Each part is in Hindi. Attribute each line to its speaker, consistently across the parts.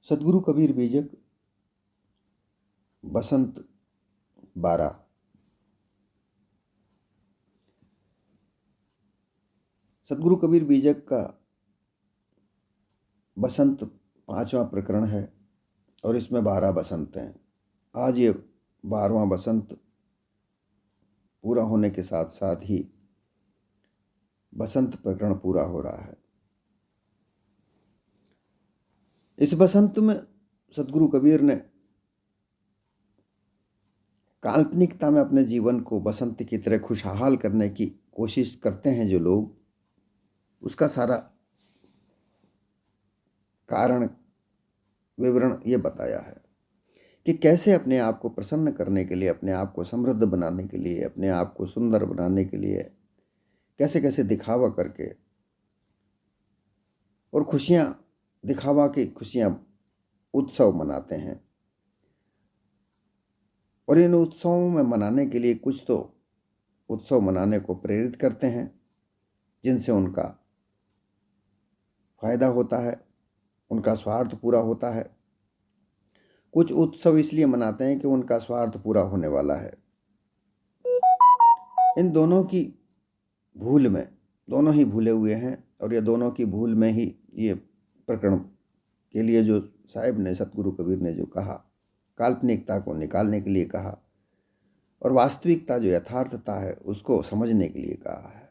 Speaker 1: सदगुरु कबीर बीजक बसंत 12। सदगुरु कबीर बीजक का बसंत 5वां प्रकरण है और इसमें 12 बसंत हैं। आज ये 12वां बसंत पूरा होने के साथ साथ ही बसंत प्रकरण पूरा हो रहा है। इस बसंत में सदगुरु कबीर ने काल्पनिकता में अपने जीवन को बसंत की तरह खुशहाल करने की कोशिश करते हैं जो लोग, उसका सारा कारण विवरण ये बताया है कि कैसे अपने आप को प्रसन्न करने के लिए, अपने आप को समृद्ध बनाने के लिए, अपने आप को सुंदर बनाने के लिए कैसे कैसे दिखावा करके और खुशियां, दिखावा की खुशियां, उत्सव मनाते हैं। और इन उत्सवों में मनाने के लिए कुछ तो उत्सव मनाने को प्रेरित करते हैं जिनसे उनका फायदा होता है, उनका स्वार्थ पूरा होता है। कुछ उत्सव इसलिए मनाते हैं कि उनका स्वार्थ पूरा होने वाला है। इन दोनों की भूल में दोनों ही भूले हुए हैं और ये दोनों की भूल में ही ये प्रकरण के लिए जो साहिब ने, सतगुरु कबीर ने जो कहा, काल्पनिकता को निकालने के लिए कहा और वास्तविकता जो यथार्थता है उसको समझने के लिए कहा है।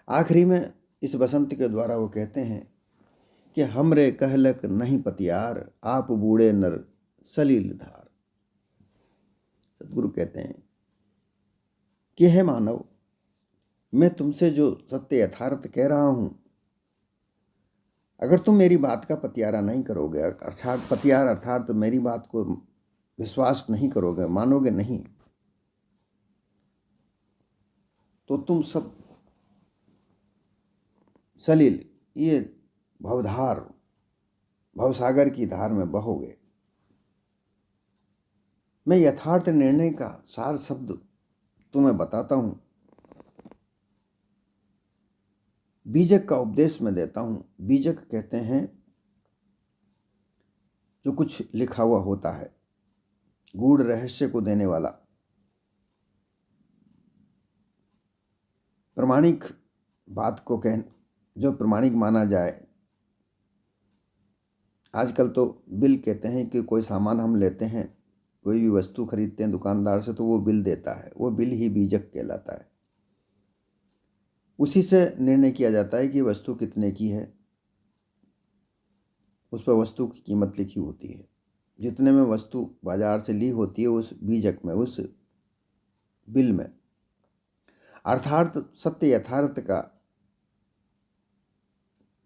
Speaker 1: आखिरी में इस बसंत के द्वारा वो कहते हैं कि हमरे कहलक नहीं पतियार, आप बूढ़े नर सलील धार। सतगुरु कहते हैं कि हे मानव, मैं तुमसे जो सत्य यथार्थ कह रहा हूं, अगर तुम मेरी बात का पतियारा नहीं करोगे, अर्थात पतियार अर्थात मेरी बात को विश्वास नहीं करोगे, मानोगे नहीं, तो तुम सब सलील, ये भवधार, भवसागर की धार में बहोगे। मैं यथार्थ निर्णय का सार शब्द तुम्हें बताता हूं, बीजक का उपदेश में देता हूं। बीजक कहते हैं जो कुछ लिखा हुआ होता है, गूढ़ रहस्य को देने वाला, प्रमाणिक बात को जो प्रमाणिक माना जाए। आजकल तो बिल कहते हैं कि कोई सामान हम लेते हैं, कोई भी वस्तु खरीदते हैं दुकानदार से, तो वो बिल देता है, वो बिल ही बीजक कहलाता है। उसी से निर्णय किया जाता है कि वस्तु कितने की है, उस पर वस्तु की कीमत लिखी होती है। जितने में वस्तु बाजार से ली होती है उस बीजक में, उस बिल में, अर्थात सत्य यथार्थ का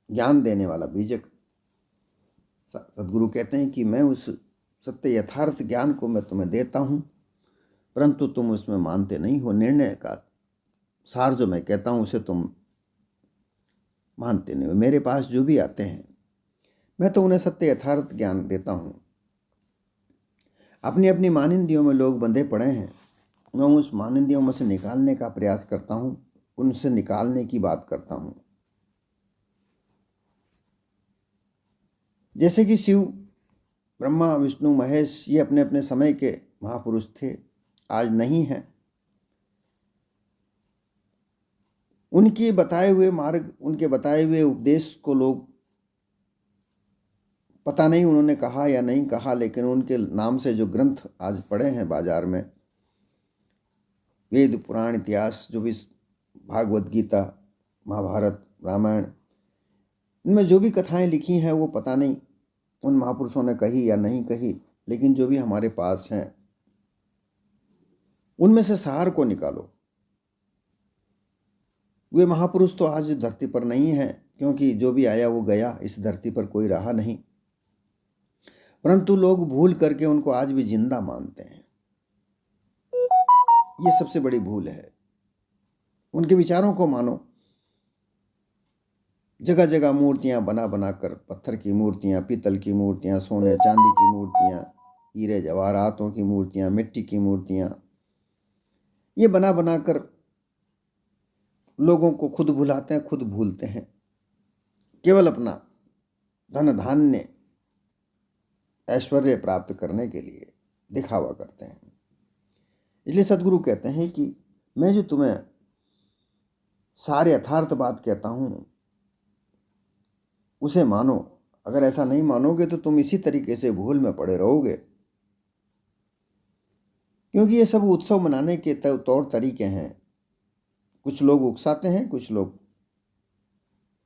Speaker 1: ज्ञान देने वाला बीजक। सदगुरु कहते हैं कि मैं उस सत्य यथार्थ ज्ञान को मैं तुम्हें देता हूं, परंतु तुम उसमें मानते नहीं हो। निर्णय का सार जो मैं कहता हूं उसे तुम मानते नहीं हो। मेरे पास जो भी आते हैं मैं तो उन्हें सत्य यथार्थ ज्ञान देता हूं। अपनी अपनी मानिंदियों में लोग बंधे पड़े हैं, मैं उस मानिंदियों में से निकालने का प्रयास करता हूं, उनसे निकालने की बात करता हूं। जैसे कि शिव, ब्रह्मा, विष्णु, महेश ये अपने अपने समय के महापुरुष थे, आज नहीं हैं। उनके बताए हुए मार्ग, उनके बताए हुए उपदेश को लोग, पता नहीं उन्होंने कहा या नहीं कहा, लेकिन उनके नाम से जो ग्रंथ आज पड़े हैं बाजार में, वेद, पुराण, इतिहास, जो भी भागवत गीता, महाभारत, रामायण, इनमें जो भी कथाएं लिखी हैं वो पता नहीं उन महापुरुषों ने कही या नहीं कही, लेकिन जो भी हमारे पास हैं उनमें से सार को निकालो। वे महापुरुष तो आज धरती पर नहीं है, क्योंकि जो भी आया वो गया, इस धरती पर कोई रहा नहीं, परंतु लोग भूल करके उनको आज भी जिंदा मानते हैं। ये सबसे बड़ी भूल है। उनके विचारों को मानो। जगह जगह मूर्तियां बना बना कर, पत्थर की मूर्तियां, पीतल की मूर्तियां, सोने चांदी की मूर्तियां, हीरे जवाहरातों की मूर्तियां, मिट्टी की मूर्तियां, ये बना बना कर लोगों को खुद भुलाते हैं, खुद भूलते हैं। केवल अपना धन धान्य ऐश्वर्य प्राप्त करने के लिए दिखावा करते हैं। इसलिए सद्गुरु कहते हैं कि मैं जो तुम्हें सारे यथार्थ बात कहता हूँ उसे मानो। अगर ऐसा नहीं मानोगे तो तुम इसी तरीके से भूल में पड़े रहोगे, क्योंकि ये सब उत्सव मनाने के तौर तरीके हैं। कुछ लोग उकसाते हैं, कुछ लोग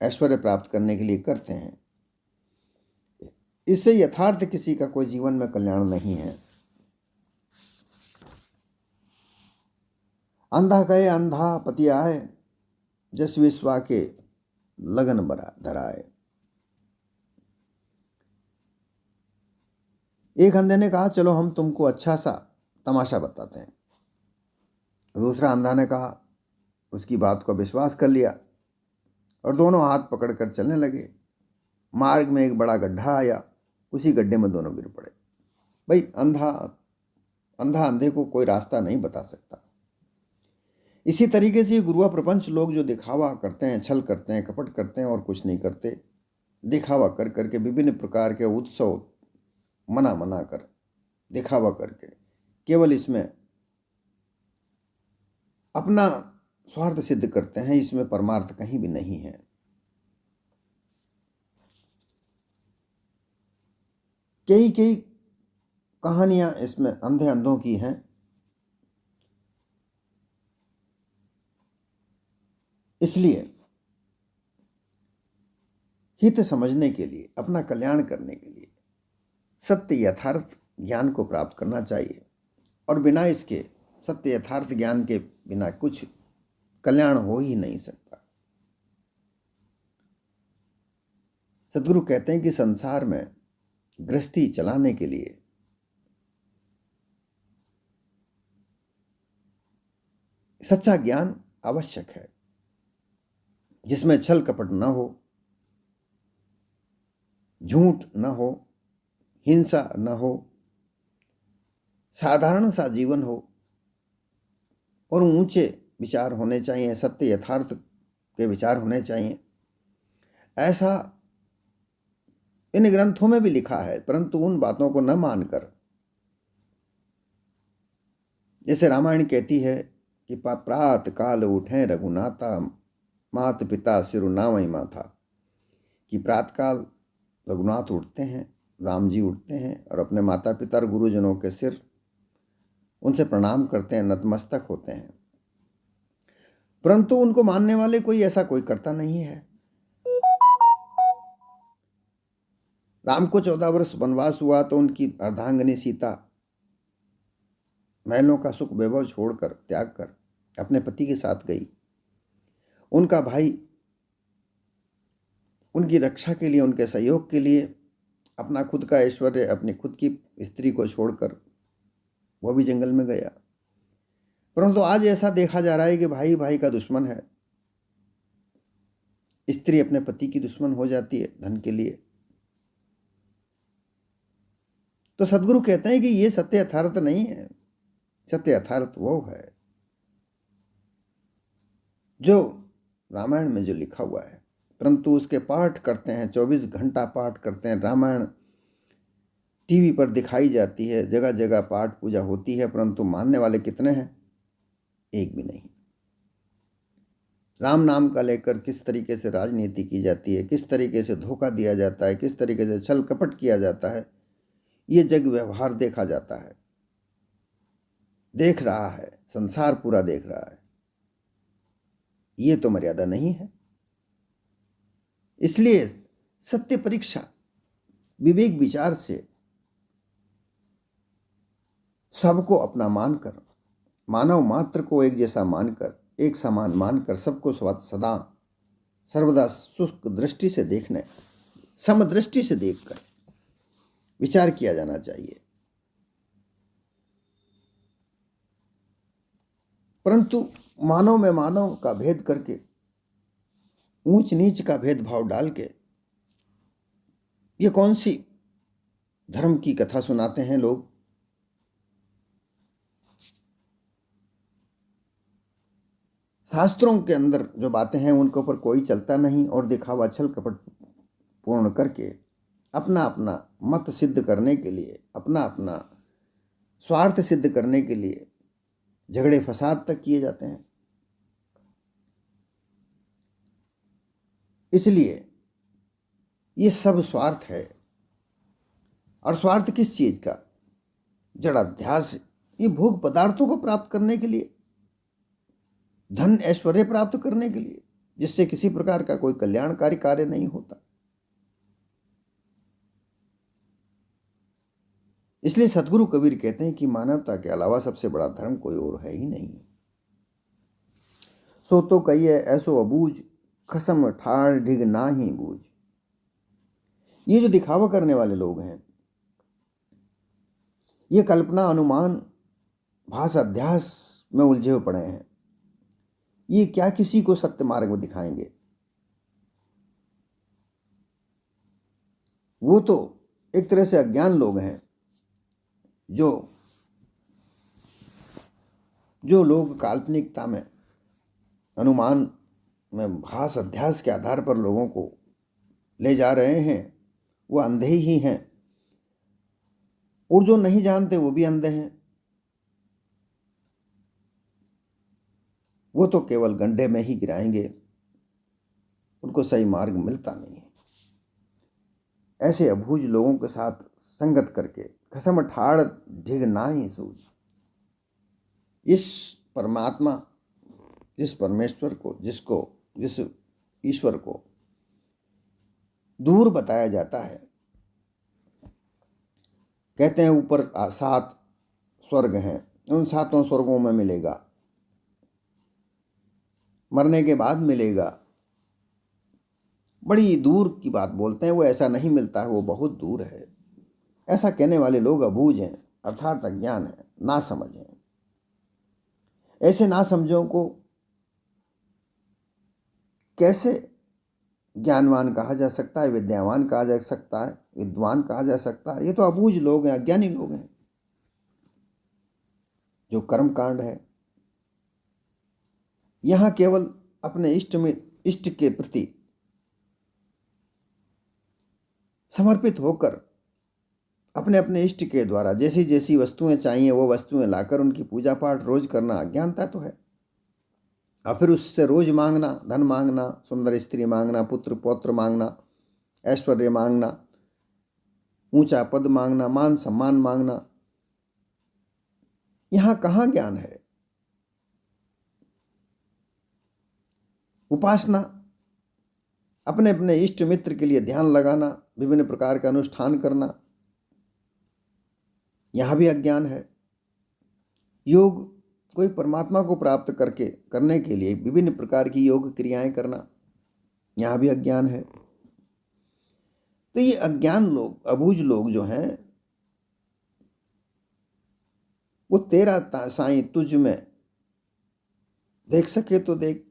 Speaker 1: ऐश्वर्य प्राप्त करने के लिए करते हैं। इससे यथार्थ किसी का कोई जीवन में कल्याण नहीं है। अंधा कहे अंधा पति आए, जस विश्वा के लगन बरा धराए। एक अंधे ने कहा चलो हम तुमको अच्छा सा तमाशा बताते हैं। दूसरा अंधा ने कहा, उसकी बात को विश्वास कर लिया और दोनों हाथ पकड़कर चलने लगे। मार्ग में एक बड़ा गड्ढा आया, उसी गड्ढे में दोनों गिर पड़े। भाई अंधा अंधे को कोई रास्ता नहीं बता सकता। इसी तरीके से गुरुआ प्रपंच लोग जो दिखावा करते हैं, छल करते हैं, कपट करते हैं और कुछ नहीं करते, दिखावा कर करके विभिन्न प्रकार के उत्सव मना कर दिखावा करके केवल इसमें अपना स्वार्थ सिद्ध करते हैं। इसमें परमार्थ कहीं भी नहीं है। कई कहानियां इसमें अंधे अंधों की हैं। इसलिए हित समझने के लिए, अपना कल्याण करने के लिए सत्य यथार्थ ज्ञान को प्राप्त करना चाहिए, और बिना इसके सत्य यथार्थ ज्ञान के बिना कुछ कल्याण हो ही नहीं सकता। सद्गुरु कहते हैं कि संसार में गृहस्थी चलाने के लिए सच्चा ज्ञान आवश्यक है, जिसमें छल कपट न हो, झूठ न हो, हिंसा न हो, साधारण सा जीवन हो और ऊंचे विचार होने चाहिए, सत्य यथार्थ के विचार होने चाहिए। ऐसा इन ग्रंथों में भी लिखा है, परंतु उन बातों को न मानकर, जैसे रामायण कहती है कि प्रात काल उठे रघुनाथा, मात पिता सिरु नावई माथा, कि प्रातकाल रघुनाथ उठते हैं, राम जी उठते हैं और अपने माता पिता और गुरुजनों के सिर उनसे प्रणाम करते हैं, नतमस्तक होते हैं, परंतु उनको मानने वाले कोई ऐसा कोई करता नहीं है। राम को 14 वर्ष वनवास हुआ तो उनकी अर्धांगिनी सीता महलों का सुख वैभव छोड़कर, त्याग कर अपने पति के साथ गई। उनका भाई उनकी रक्षा के लिए, उनके सहयोग के लिए अपना खुद का ऐश्वर्य, अपनी खुद की स्त्री को छोड़कर वो भी जंगल में गया। परंतु आज ऐसा देखा जा रहा है कि भाई भाई का दुश्मन है, स्त्री अपने पति की दुश्मन हो जाती है धन के लिए। तो सद्गुरु कहते हैं कि ये सत्य यथार्थ नहीं है। सत्य यथार्थ वो है जो रामायण में जो लिखा हुआ है, परंतु उसके पाठ करते हैं, 24 घंटा पाठ करते हैं। रामायण टीवी पर दिखाई जाती है, जगह जगह पाठ पूजा होती है, परंतु मानने वाले कितने हैं? एक भी नहीं। राम नाम का लेकर किस तरीके से राजनीति की जाती है, किस तरीके से धोखा दिया जाता है, किस तरीके से छल कपट किया जाता है, ये जग व्यवहार देखा जाता है, देख रहा है, संसार पूरा देख रहा है। ये तो मर्यादा नहीं है। इसलिए सत्य परीक्षा विवेक विचार से सबको अपना मानकर, मानव मात्र को एक जैसा मानकर, एक समान मानकर, सबको सदा सर्वदा शुष्क दृष्टि से देखने, समदृष्टि से देखकर विचार किया जाना चाहिए। परंतु मानव में मानव का भेद करके, ऊंच नीच का भेदभाव डाल के ये कौन सी धर्म की कथा सुनाते हैं लोग? शास्त्रों के अंदर जो बातें हैं उनके ऊपर कोई चलता नहीं और दिखावा छल कपट पूर्ण करके अपना अपना मत सिद्ध करने के लिए, अपना अपना स्वार्थ सिद्ध करने के लिए झगड़े फसाद तक किए जाते हैं। इसलिए ये सब स्वार्थ है। और स्वार्थ किस चीज का? जड़ाध्यास, ये भोग पदार्थों को प्राप्त करने के लिए, धन ऐश्वर्य प्राप्त करने के लिए, जिससे किसी प्रकार का कोई कल्याणकारी कार्य नहीं होता। इसलिए सतगुरु कबीर कहते हैं कि मानवता के अलावा सबसे बड़ा धर्म कोई और है ही नहीं। सो तो कहिए ऐसो अबूझ, खसम ठाड़ ढिग ना ही बूझ। ये जो दिखावा करने वाले लोग हैं, ये कल्पना, अनुमान, भास, अध्यास में उलझे हुए पड़े हैं। ये क्या किसी को सत्य मार्ग में दिखाएंगे? वो तो एक तरह से अज्ञान लोग हैं। जो लोग काल्पनिकता में, अनुमान में, भास, अध्यास के आधार पर लोगों को ले जा रहे हैं, वो अंधे ही हैं। और जो नहीं जानते वो भी अंधे हैं। वो तो केवल गड्ढे में ही गिराएंगे, उनको सही मार्ग मिलता नहीं है। ऐसे अबूझ लोगों के साथ संगत करके खसम ठाड़ ढिग ना ही सूझ। इस परमात्मा, जिस परमेश्वर को, जिस ईश्वर को दूर बताया जाता है, कहते हैं ऊपर 7 स्वर्ग हैं, उन 7 स्वर्गों में मिलेगा, मरने के बाद मिलेगा। बड़ी दूर की बात बोलते हैं, वो ऐसा नहीं मिलता है, वो बहुत दूर है। ऐसा कहने वाले लोग अबूझ हैं, अर्थात अज्ञान है, ना समझ हैं। ऐसे ना समझों को कैसे ज्ञानवान कहा जा सकता है, विद्यावान कहा जा सकता है, विद्वान कहा जा सकता है? ये तो अबूझ लोग हैं, अज्ञानी लोग हैं। जो कर्म कांड है, यहां केवल अपने इष्ट के प्रति समर्पित होकर अपने अपने इष्ट के द्वारा जैसी जैसी वस्तुएं चाहिए वो वस्तुएं लाकर उनकी पूजा पाठ रोज करना अज्ञानता तो है। और फिर उससे रोज मांगना, धन मांगना, सुंदर स्त्री मांगना, पुत्र पौत्र मांगना, ऐश्वर्य मांगना, ऊंचा पद मांगना, मान सम्मान मांगना, यहां कहां ज्ञान है? उपासना, अपने अपने इष्ट मित्र के लिए ध्यान लगाना, विभिन्न प्रकार का अनुष्ठान करना, यहां भी अज्ञान है। योग, कोई परमात्मा को प्राप्त करने के लिए विभिन्न प्रकार की योग क्रियाएं करना, यहां भी अज्ञान है। तो ये अज्ञान लोग, अबूझ लोग जो हैं, वो तेरा साईं तुझ में देख सके तो देख।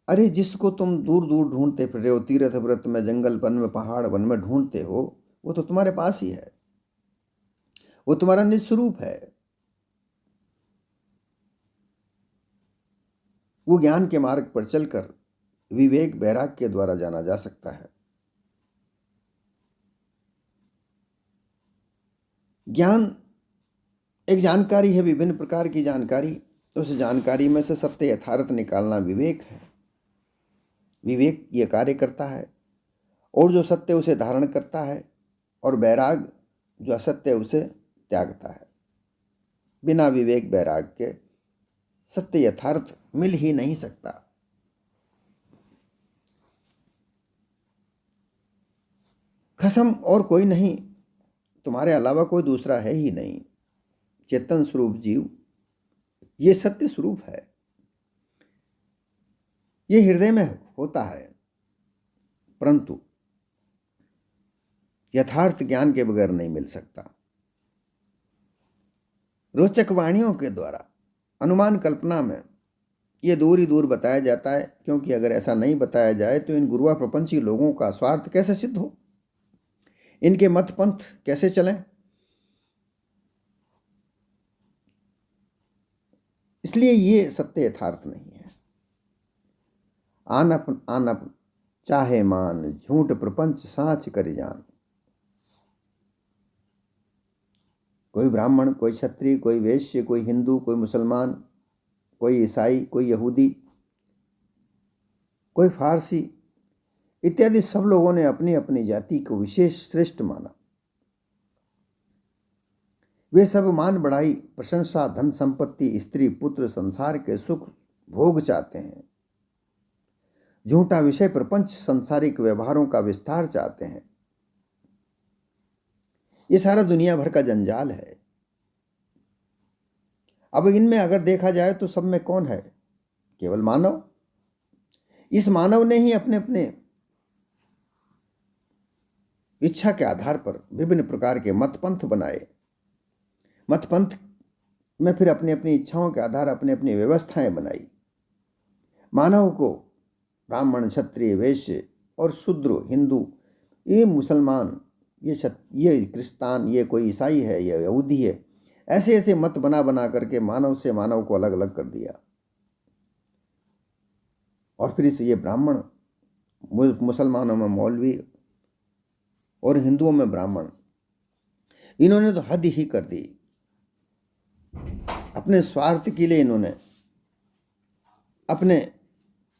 Speaker 1: अरे जिसको तुम दूर दूर ढूंढते फिर रहे हो, तीर्थ व्रत में, जंगल वन में, पहाड़ वन में ढूंढते हो, वो तो तुम्हारे पास ही है, वो तुम्हारा निज स्वरूप है। वो ज्ञान के मार्ग पर चलकर विवेक वैराग्य के द्वारा जाना जा सकता है। ज्ञान एक जानकारी है, विभिन्न प्रकार की जानकारी। उस जानकारी में से सत्य यथार्थ निकालना विवेक है। विवेक ये कार्य करता है, और जो सत्य उसे धारण करता है, और वैराग जो असत्य उसे त्यागता है। बिना विवेक वैराग के सत्य यथार्थ मिल ही नहीं सकता। खसम और कोई नहीं, तुम्हारे अलावा कोई दूसरा है ही नहीं। चेतन स्वरूप जीव ये सत्य स्वरूप है, ये हृदय में होता है, परंतु यथार्थ ज्ञान के बगैर नहीं मिल सकता। रोचक वाणियों के द्वारा, अनुमान कल्पना में ये दूर ही दूर बताया जाता है, क्योंकि अगर ऐसा नहीं बताया जाए तो इन गुरुआ प्रपंची लोगों का स्वार्थ कैसे सिद्ध हो, इनके मत पंथ कैसे चलें। इसलिए ये सत्य यथार्थ नहीं है। आनप चाहे मान, झूठ प्रपंच साँच करि जान। कोई ब्राह्मण, कोई क्षत्रिय, कोई वैश्य, कोई हिंदू, कोई मुसलमान, कोई ईसाई, कोई यहूदी, कोई फारसी इत्यादि सब लोगों ने अपनी अपनी जाति को विशेष श्रेष्ठ माना। वे सब मान बढ़ाई, प्रशंसा, धन संपत्ति, स्त्री पुत्र, संसार के सुख भोग चाहते हैं। झूठा विषय प्रपंच, संसारिक व्यवहारों का विस्तार चाहते हैं। ये सारा दुनिया भर का जंजाल है। अब इनमें अगर देखा जाए तो सब में कौन है? केवल मानव। इस मानव ने ही अपने अपने इच्छा के आधार पर विभिन्न प्रकार के मतपंथ बनाए। मतपंथ में फिर अपनी अपनी इच्छाओं के आधार अपनी अपनी व्यवस्थाएं बनाई। मानव को ब्राह्मण, क्षत्रिय, वैश्य और शूद्र, हिंदू, ये मुसलमान, ये क्रिस्तान, ये कोई ईसाई है, ये यहूदी है, ऐसे ऐसे मत बना बना करके मानव से मानव को अलग अलग कर दिया। और फिर इस ये ब्राह्मण, मुसलमानों में मौलवी और हिंदुओं में ब्राह्मण, इन्होंने तो हद ही कर दी। अपने स्वार्थ के लिए इन्होंने अपने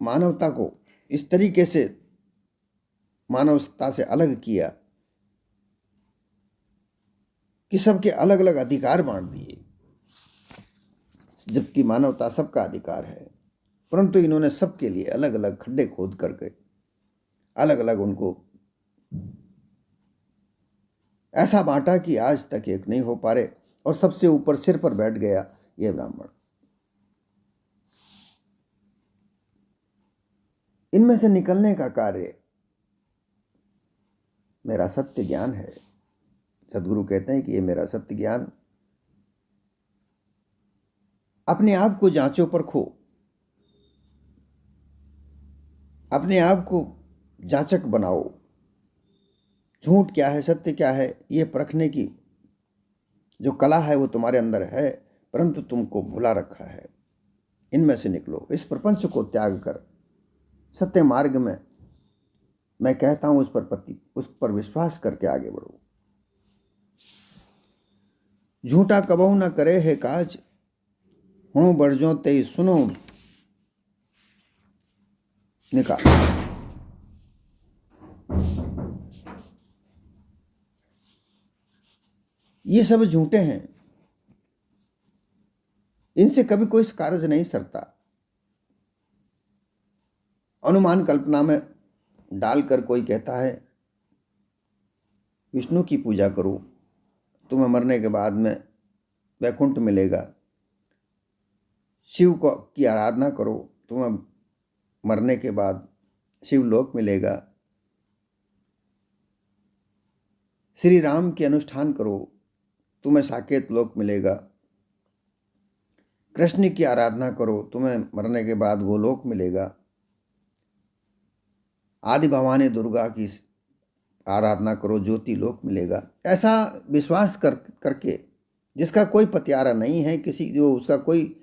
Speaker 1: मानवता को इस तरीके से मानवता से अलग किया कि सबके अलग अलग अधिकार बांट दिए, जबकि मानवता सबका अधिकार है। परंतु इन्होंने सबके लिए अलग अलग खड्डे खोद करके अलग अलग उनको ऐसा बांटा कि आज तक एक नहीं हो पा रहे। और सबसे ऊपर सिर पर बैठ गया ये ब्राह्मण। इनमें से निकलने का कार्य मेरा सत्य ज्ञान है। सद्गुरु कहते हैं कि ये मेरा सत्य ज्ञान, अपने आप को जांचो परखो, अपने आप को जांचक बनाओ। झूठ क्या है, सत्य क्या है, ये परखने की जो कला है वो तुम्हारे अंदर है, परंतु तुमको भुला रखा है। इनमें से निकलो, इस प्रपंच को त्याग कर सत्य मार्ग में, मैं कहता हूं उस पर विश्वास करके आगे बढ़ो। झूठा कबहू न करे है काज, हूँ बरजो ते सुनो निकाल। ये सब झूठे हैं, इनसे कभी कोई कार्य नहीं सरता। अनुमान कल्पना में डालकर कोई कहता है विष्णु की पूजा करो, तुम्हें मरने के बाद में वैकुंठ मिलेगा। शिव की आराधना करो, तुम्हें मरने के बाद शिवलोक मिलेगा। श्री राम के अनुष्ठान करो, तुम्हें साकेत लोक मिलेगा। कृष्ण की आराधना करो, तुम्हें मरने के बाद गोलोक मिलेगा। आदि भवानी दुर्गा की आराधना करो, ज्योति लोक मिलेगा। ऐसा विश्वास करके जिसका कोई पतियारा नहीं है, किसी जो उसका कोई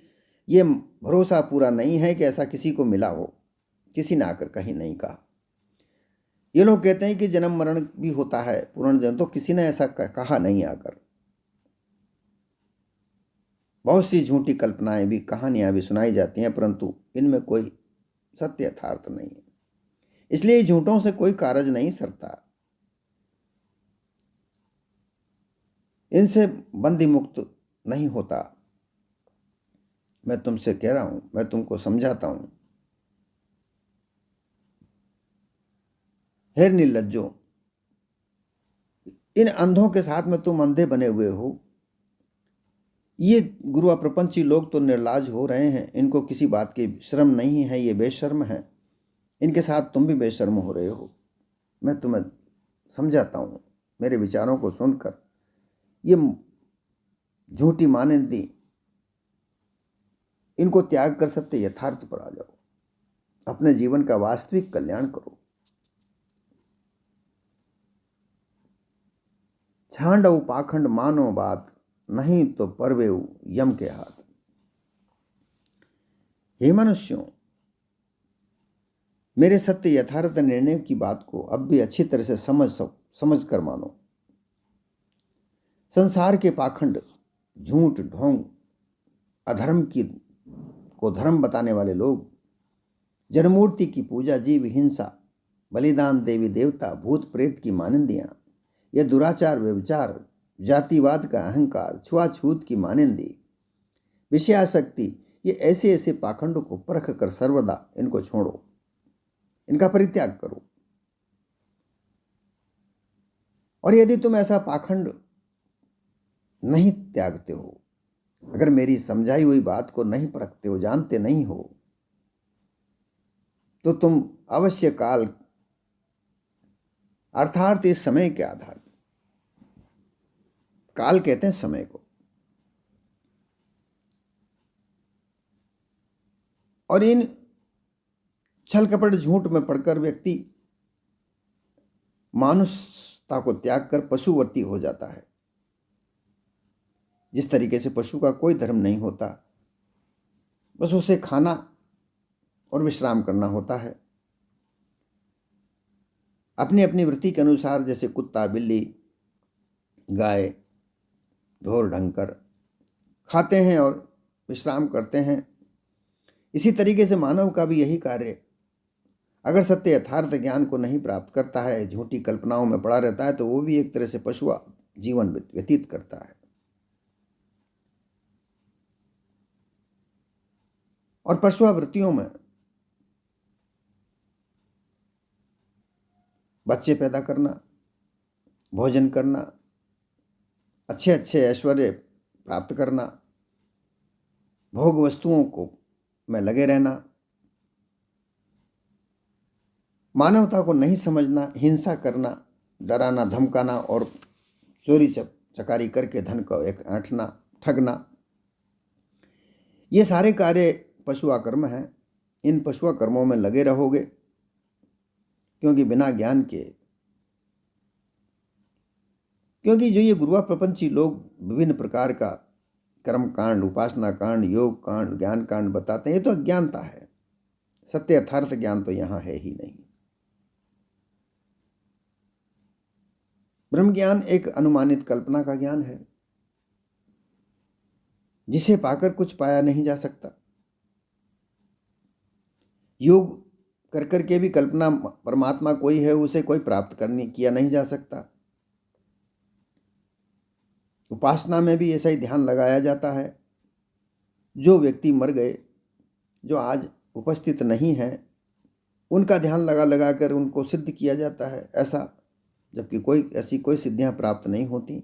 Speaker 1: ये भरोसा पूरा नहीं है कि ऐसा किसी को मिला हो, किसी ने आकर कहीं नहीं कहा। ये लोग कहते हैं कि जन्म मरण भी होता है, पुनर्जन्म, तो किसी ने ऐसा कहा नहीं आकर। बहुत सी झूठी कल्पनाएं भी, कहानियां भी सुनाई जाती हैं, परंतु इनमें कोई सत्य यथार्थ नहीं है। इसलिए झूठों से कोई कारज नहीं सरता। इनसे बंदी मुक्त नहीं होता। मैं तुमसे कह रहा हूं, मैं तुमको समझाता हूं। हे निर्लज्जो, इन अंधों के साथ में तुम अंधे बने हुए हो। ये गुरुआ प्रपंची लोग तो निर्लाज हो रहे हैं, इनको किसी बात की शर्म नहीं है, ये बेशर्म है। इनके साथ तुम भी बेशर्म हो रहे हो। मैं तुम्हें समझाता हूँ, मेरे विचारों को सुनकर ये झूठी मानंदी इनको त्याग कर सत्य यथार्थ पर आ जाओ, अपने जीवन का वास्तविक कल्याण करो। छांडव पाखंड मानो बात, नहीं तो परवेऊ यम के हाथ। हे मनुष्यों, मेरे सत्य यथार्थ निर्णय की बात को अब भी अच्छी तरह से समझ कर मानो। संसार के पाखंड, झूठ, ढोंग, अधर्म को धर्म बताने वाले लोग, जड़मूर्ति की पूजा, जीव हिंसा, बलिदान, देवी देवता, भूत प्रेत की मानिंदियाँ, यह दुराचार, व्यभिचार, जातिवाद का अहंकार, छुआछूत की मानिंदी, विषयासक्ति, ये ऐसे ऐसे पाखंडों को परख कर सर्वदा इनको छोड़ो, इनका परित्याग करो। और यदि तुम ऐसा पाखंड नहीं त्यागते हो, अगर मेरी समझाई हुई बात को नहीं परखते हो, जानते नहीं हो, तो तुम अवश्य काल अर्थात इस समय के आधार, काल कहते हैं समय को, और इन छल कपट झूठ में पड़कर व्यक्ति मानुषता को त्याग कर पशुवर्ती हो जाता है। जिस तरीके से पशु का कोई धर्म नहीं होता, बस उसे खाना और विश्राम करना होता है। अपनी अपनी वृत्ति के अनुसार, जैसे कुत्ता, बिल्ली, गाय, ढोर ढंकर खाते हैं और विश्राम करते हैं, इसी तरीके से मानव का भी यही कार्य, अगर सत्य यथार्थ ज्ञान को नहीं प्राप्त करता है, झूठी कल्पनाओं में पड़ा रहता है, तो वो भी एक तरह से पशुआ जीवन व्यतीत करता है। और पशुआ वृत्तियों में बच्चे पैदा करना, भोजन करना, अच्छे अच्छे ऐश्वर्य प्राप्त करना, भोग वस्तुओं को में लगे रहना, मानवता को नहीं समझना, हिंसा करना, डराना, धमकाना और चोरी चकारी करके धन को ऐंठना, ठगना, ये सारे कार्य पशुआ कर्म हैं। इन पशुआ कर्मों में लगे रहोगे, क्योंकि बिना ज्ञान के, क्योंकि जो ये गुरुआ प्रपंची लोग विभिन्न प्रकार का कर्म कांड, उपासना कांड, योग कांड, ज्ञान कांड बताते हैं, ये तो अज्ञानता है। सत्य यथार्थ ज्ञान तो यहाँ है ही नहीं। ब्रह्म ज्ञान एक अनुमानित कल्पना का ज्ञान है, जिसे पाकर कुछ पाया नहीं जा सकता। योग कर करके भी कल्पना परमात्मा कोई है, उसे कोई प्राप्त किया नहीं जा सकता। उपासना में भी ऐसा ही ध्यान लगाया जाता है। जो व्यक्ति मर गए, जो आज उपस्थित नहीं हैं, उनका ध्यान लगा कर उनको सिद्ध किया जाता है, ऐसा, जबकि ऐसी कोई सिद्धियां प्राप्त नहीं होती।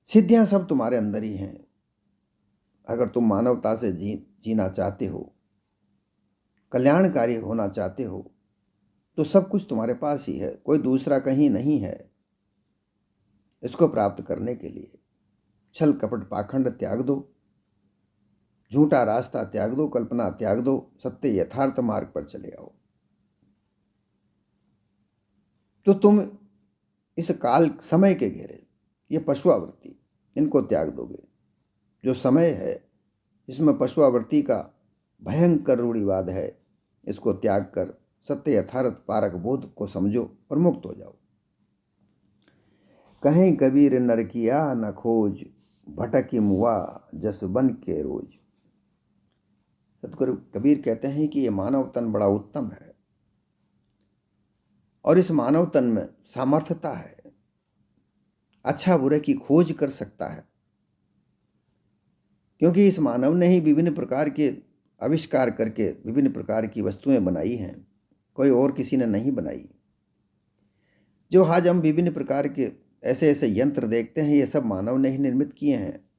Speaker 1: सिद्धियां सब तुम्हारे अंदर ही हैं। अगर तुम मानवता से जीना चाहते हो, कल्याणकारी होना चाहते हो, तो सब कुछ तुम्हारे पास ही है, कोई दूसरा कहीं नहीं है। इसको प्राप्त करने के लिए छल कपट पाखंड त्याग दो, झूठा रास्ता त्याग दो, कल्पना त्याग दो, सत्य यथार्थ मार्ग पर चले आओ। तो तुम इस काल समय के घेरे, ये पशुआवृत्ति, इनको त्याग दोगे। जो समय है इसमें पशुआवृत्ति का भयंकर रूढ़िवाद है, इसको त्याग कर सत्य यथार्थ पारक बोध को समझो और मुक्त हो जाओ। कहीं कबीर नर किया न खोज, भटकी मुआ जस बन के रोज। सतगुरु कबीर कहते हैं कि ये मानव तन बड़ा उत्तम है, और इस मानव तन में सामर्थ्यता है, अच्छा बुरे की खोज कर सकता है, क्योंकि इस मानव ने ही विभिन्न प्रकार के आविष्कार करके विभिन्न प्रकार की वस्तुएं बनाई हैं, कोई और किसी ने नहीं बनाई। जो आज हम विभिन्न प्रकार के ऐसे ऐसे यंत्र देखते हैं, ये सब मानव ने ही निर्मित किए हैं,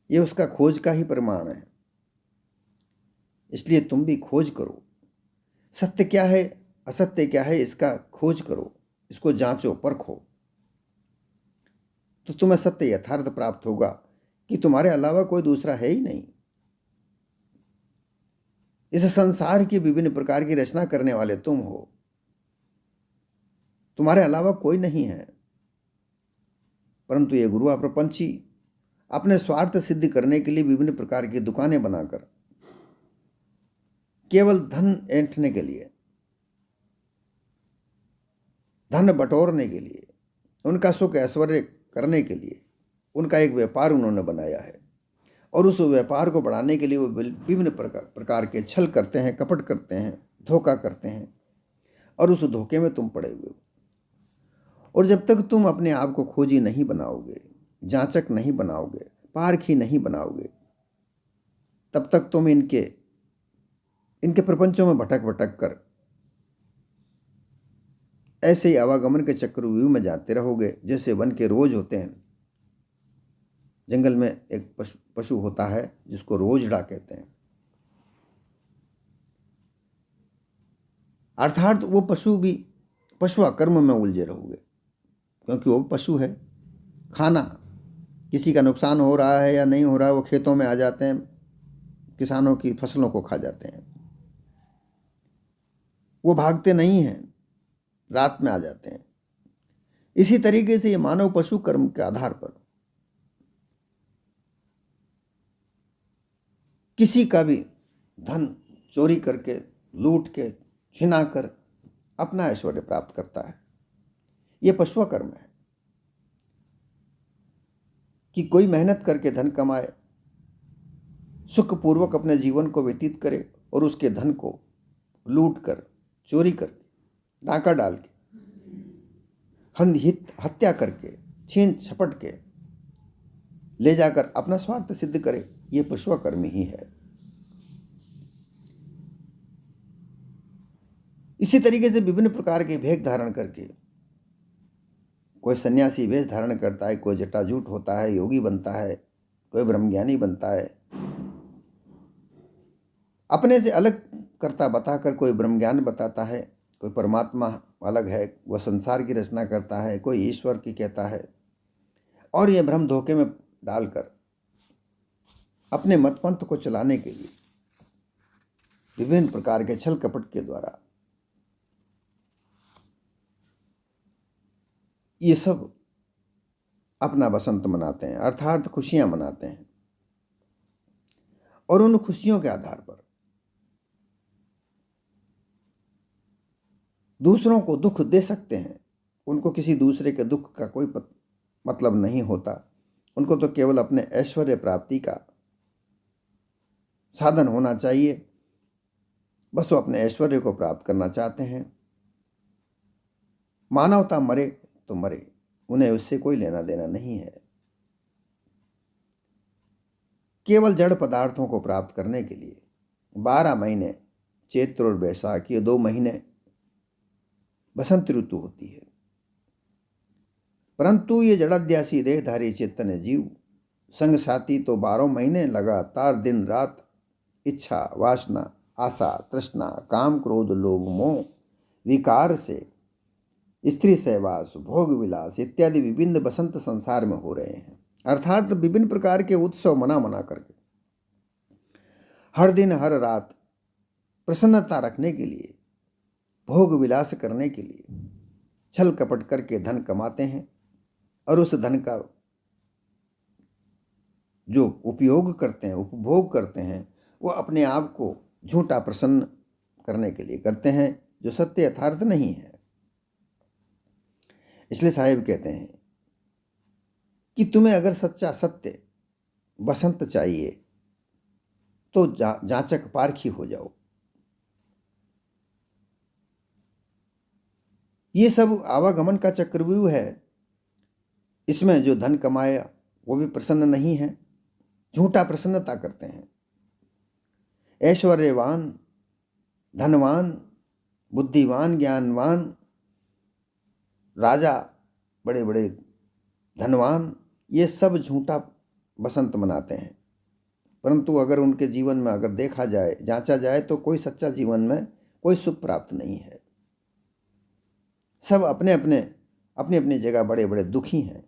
Speaker 1: ये उसका खोज का ही प्रमाण है। इसलिए तुम भी खोज करो, सत्य क्या है, असत्य क्या है, इसका खोज करो, इसको जांचो, परखो, तो तुम्हें सत्य यथार्थ प्राप्त होगा कि तुम्हारे अलावा कोई दूसरा है ही नहीं। इस संसार की विभिन्न प्रकार की रचना करने वाले तुम हो, तुम्हारे अलावा कोई नहीं है। परंतु ये गुरुआ प्रपंची अपने स्वार्थ सिद्ध करने के लिए विभिन्न प्रकार की दुकानें बनाकर केवल धन ऐंठने के लिए, धन बटोरने के लिए, उनका सुख ऐश्वर्य करने के लिए उनका एक व्यापार उन्होंने बनाया है। और उस व्यापार को बढ़ाने के लिए वो विभिन्न प्रकार के छल करते हैं, कपट करते हैं, धोखा करते हैं, और उस धोखे में तुम पड़े हुए हो। और जब तक तुम अपने आप को खोजी नहीं बनाओगे, जांचक नहीं बनाओगे, पारखी नहीं बनाओगे, तब तक तुम इनके प्रपंचों में भटक भटक कर ऐसे ही आवागमन के चक्रव्यूह में जाते रहोगे। जैसे वन के रोज होते हैं, जंगल में एक पशु होता है जिसको रोजड़ा कहते हैं, अर्थात वो पशु भी पशुआ कर्म में उलझे रहोगे, क्योंकि वो पशु है। खाना, किसी का नुकसान हो रहा है या नहीं हो रहा है, वो खेतों में आ जाते हैं, किसानों की फसलों को खा जाते हैं। वो भागते नहीं हैं, रात में आ जाते हैं। इसी तरीके से ये मानव पशु कर्म के आधार पर किसी का भी धन चोरी करके, लूट के, छिना कर अपना ऐश्वर्य प्राप्त करता है। ये पशुआ कर्म है कि कोई मेहनत करके धन कमाए, सुखपूर्वक अपने जीवन को व्यतीत करे, और उसके धन को लूट कर, चोरी करके, डाका डाल के, हत्या करके, छीन छपट के ले जाकर अपना स्वार्थ सिद्ध करे, ये पशुआ कर्म ही है। इसी तरीके से विभिन्न प्रकार के भेष धारण करके कोई सन्यासी वेश धारण करता है, कोई जटाजूट होता है, योगी बनता है, कोई ब्रह्मज्ञानी बनता है। अपने से अलग करता बताकर कोई ब्रह्मज्ञान बताता है, कोई परमात्मा अलग है, वह संसार की रचना करता है, कोई ईश्वर की कहता है। और यह भ्रम धोखे में डालकर अपने मतपंथ को चलाने के लिए विभिन्न प्रकार के छल कपट के द्वारा ये सब अपना बसंत मनाते हैं, अर्थात खुशियां मनाते हैं। और उन खुशियों के आधार पर दूसरों को दुख दे सकते हैं। उनको किसी दूसरे के दुख का कोई मतलब नहीं होता। उनको तो केवल अपने ऐश्वर्य प्राप्ति का साधन होना चाहिए। बस वो अपने ऐश्वर्य को प्राप्त करना चाहते हैं। मानवता मरे तो मरे, उन्हें उससे कोई लेना देना नहीं है। केवल जड़ पदार्थों को प्राप्त करने के लिए 12 महीने चैत्र और बैसाख, ये 2 महीने बसंत ऋतु होती है। परंतु ये जड़ाध्यासी देहधारी चैतन्य जीव संग साथी तो 12 महीने लगातार दिन रात इच्छा, वासना, आशा, तृष्णा, काम, क्रोध, लोभ, मोह, विकार से स्त्री सहवास, भोग विलास इत्यादि विभिन्न बसंत संसार में हो रहे हैं। अर्थात विभिन्न प्रकार के उत्सव मना करके हर दिन हर रात प्रसन्नता रखने के लिए, भोग विलास करने के लिए छल कपट करके धन कमाते हैं। और उस धन का जो उपयोग करते हैं, उपभोग करते हैं, वो अपने आप को झूठा प्रसन्न करने के लिए करते हैं, जो सत्य यथार्थ नहीं है। इसलिए साहिब कहते हैं कि तुम्हें अगर सच्चा सत्य बसंत चाहिए तो जांचक पारखी हो जाओ। ये सब आवागमन का चक्रव्यूह है। इसमें जो धन कमाया वो भी प्रसन्न नहीं है, झूठा प्रसन्नता करते हैं। ऐश्वर्यवान, धनवान, बुद्धिवान, ज्ञानवान, राजा, बड़े बड़े धनवान, ये सब झूठा बसंत मनाते हैं। परंतु अगर उनके जीवन में अगर देखा जाए, जांचा जाए, तो कोई सच्चा जीवन में कोई सुख प्राप्त नहीं है। सब अपने अपने जगह बड़े बड़े दुखी हैं।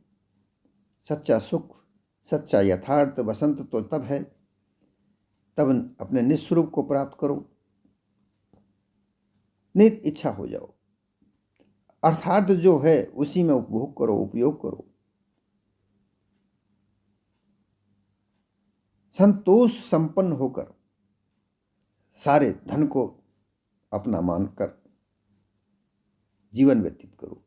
Speaker 1: सच्चा सुख, सच्चा यथार्थ बसंत तो तब है, तब अपने निस्वरूप को प्राप्त करो, नित इच्छा हो जाओ, अर्थात जो है उसी में उपभोग करो, उपयोग करो। संतोष संपन्न होकर सारे धन को अपना मानकर जीवन व्यतीत करो।